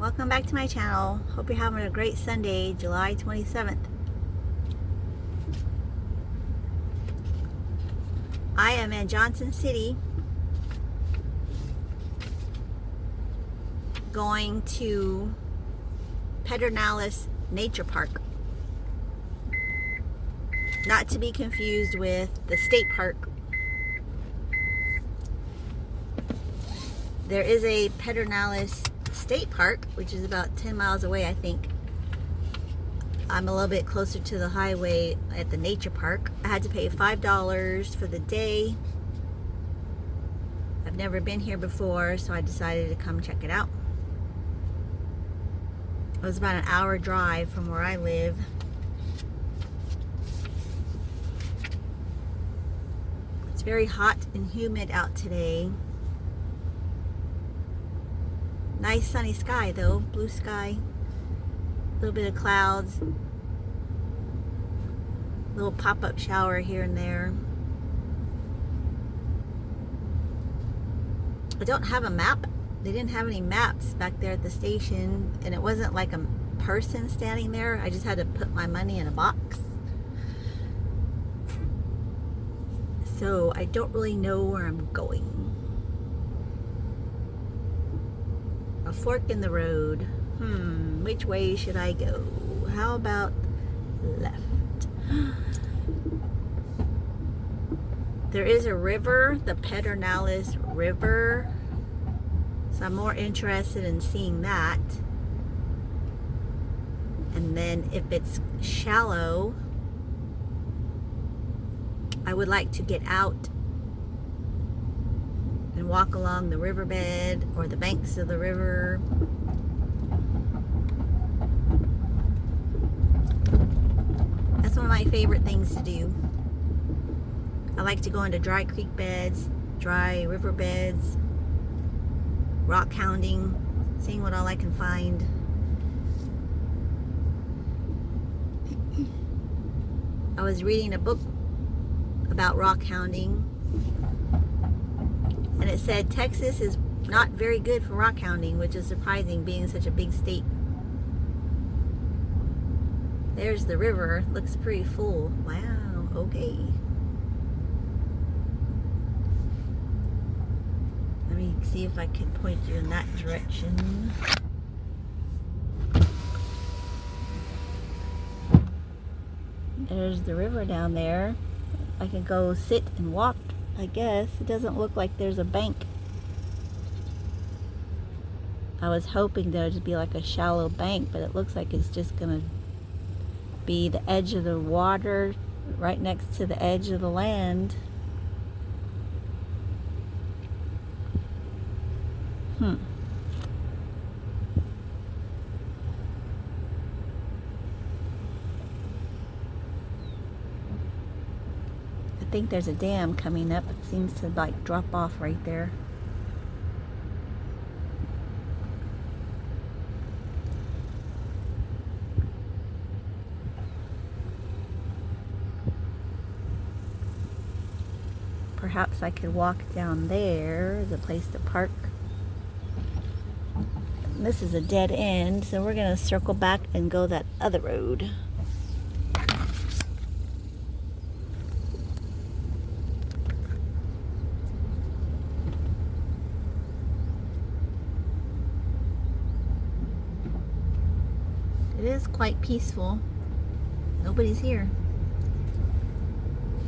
Welcome back to my channel. Hope you're having a great Sunday, July 27th. I am in Johnson City, going to Pedernales Nature Park. Not to be confused with the state park. There is a Pedernales State Park, which is about 10 miles away, I think. I'm a little bit closer to the highway at the nature park. I had to pay $5 for the day. I've never been here before, so I decided to come check it out. It was about an hour drive from where I live. It's very hot and humid out today. Nice sunny sky though, blue sky, a little bit of clouds, little pop-up shower here and there. I don't have a map. They didn't have any maps back there at the station, and it wasn't like a person standing there. I just had to put my money in a box. So I don't really know where I'm going. A fork in the road. Which way should I go? How about left? There is a river, the Pedernales River. So I'm more interested in seeing that. And then if it's shallow, I would like to get out and walk along the riverbed or the banks of the river. That's one of my favorite things to do. I like to go into dry creek beds, dry river beds, rock hounding, seeing what all I can find. I was reading a book about rock hounding, and it said Texas is not very good for rock hounding, which is surprising being such a big state. There's the river. Looks pretty full. Wow, okay. Let me see if I can point you in that direction. There's the river down there. I can go sit and walk, I guess. It doesn't look like there's a bank. I was hoping there would be like a shallow bank, but it looks like it's just gonna be the edge of the water right next to the edge of the land. I think there's a dam coming up. It seems to like drop off right there. Perhaps I could walk down there as a place to park. This is a dead end, so we're gonna circle back and go that other road. It is quite peaceful. Nobody's here.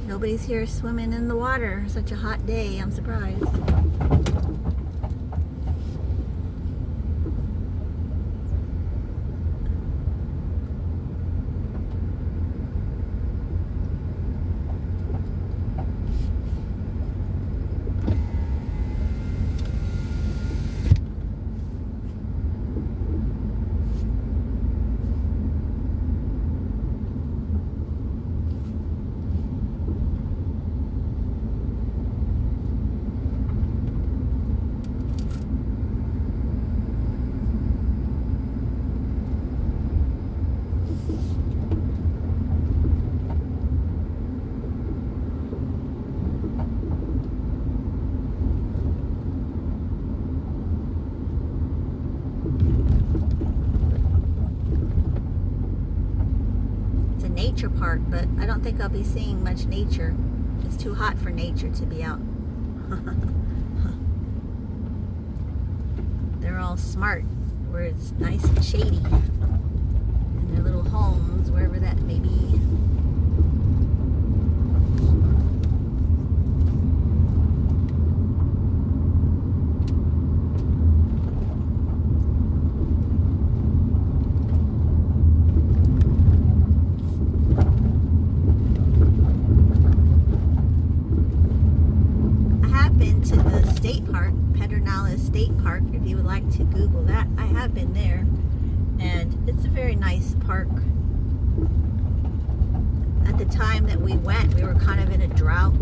Nobody's here swimming in the water. Such a hot day. I'm surprised. nature park, but I don't think I'll be seeing much nature. It's too hot for nature to be out. They're all smart, where it's nice and shady in their little homes, wherever that may be. To the state park, Pedernales State Park, if you would like to Google that. I have been there, and it's a very nice park. At the time that we went, we were kind of in a drought,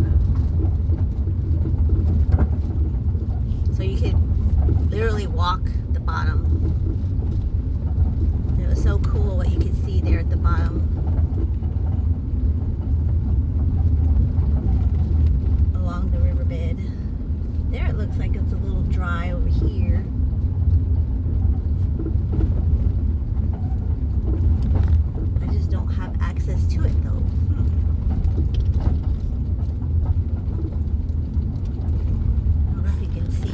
so you could literally walk the bottom. It was so cool what you could see there at the bottom. Along the riverbed. There it looks like it's a little dry over here. I just don't have access to it though. I don't know if you can see.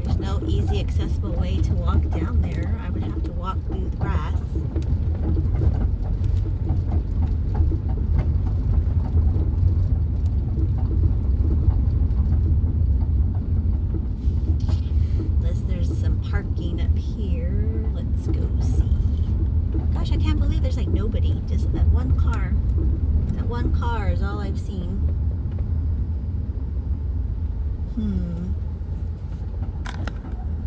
There's no easy accessible way to walk down there. I would have to walk through the grass. Unless there's some parking up here. Let's go see. Gosh, I can't believe there's like nobody. Just that one car. That one car is all I've seen.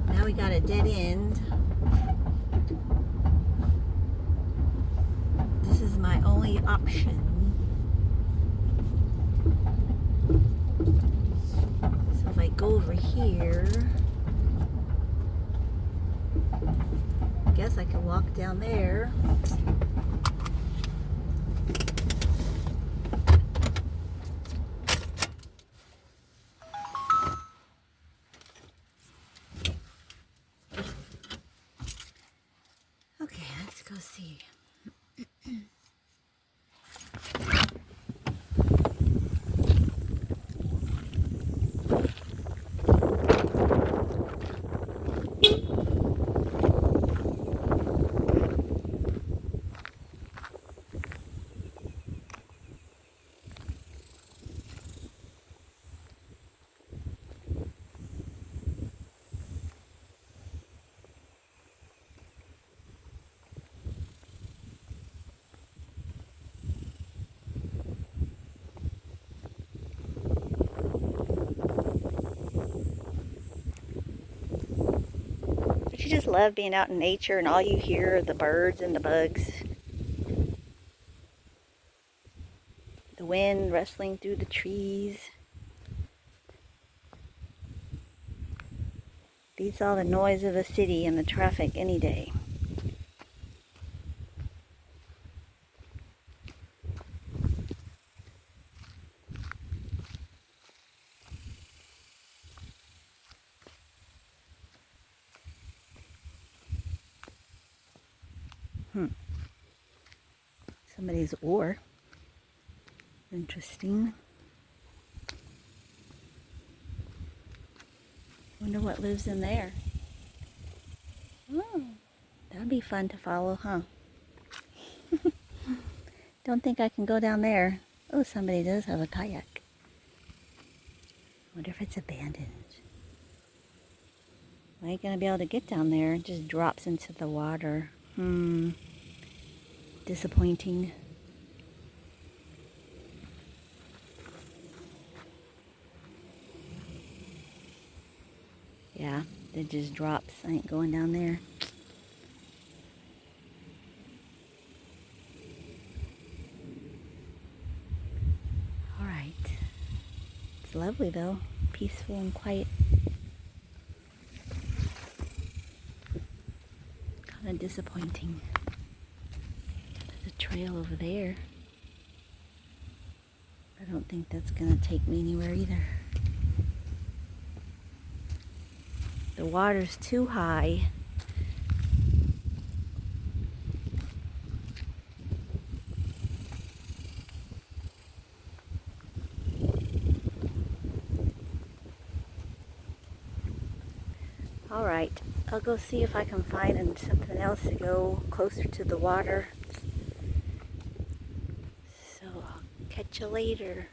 Now we got a dead end. This is my only option. So if I go over here, I guess I can walk down there. Okay, let's go see. You just love being out in nature and all you hear are the birds and the bugs. The wind rustling through the trees. Beats all the noise of the city and the traffic any day. Somebody's oar. Interesting. Wonder what lives in there. Oh, that'd be fun to follow, huh? Don't think I can go down there. Oh, somebody does have a kayak. Wonder if it's abandoned. I ain't gonna be able to get down there. It just drops into the water. Disappointing. Yeah, it just drops. I ain't going down there. Alright. It's lovely though. Peaceful and quiet. Kind of disappointing. There's a trail over there. I don't think that's gonna take me anywhere either. The water's too high. Alright, I'll go see if I can find something else to go closer to the water. So I'll catch you later.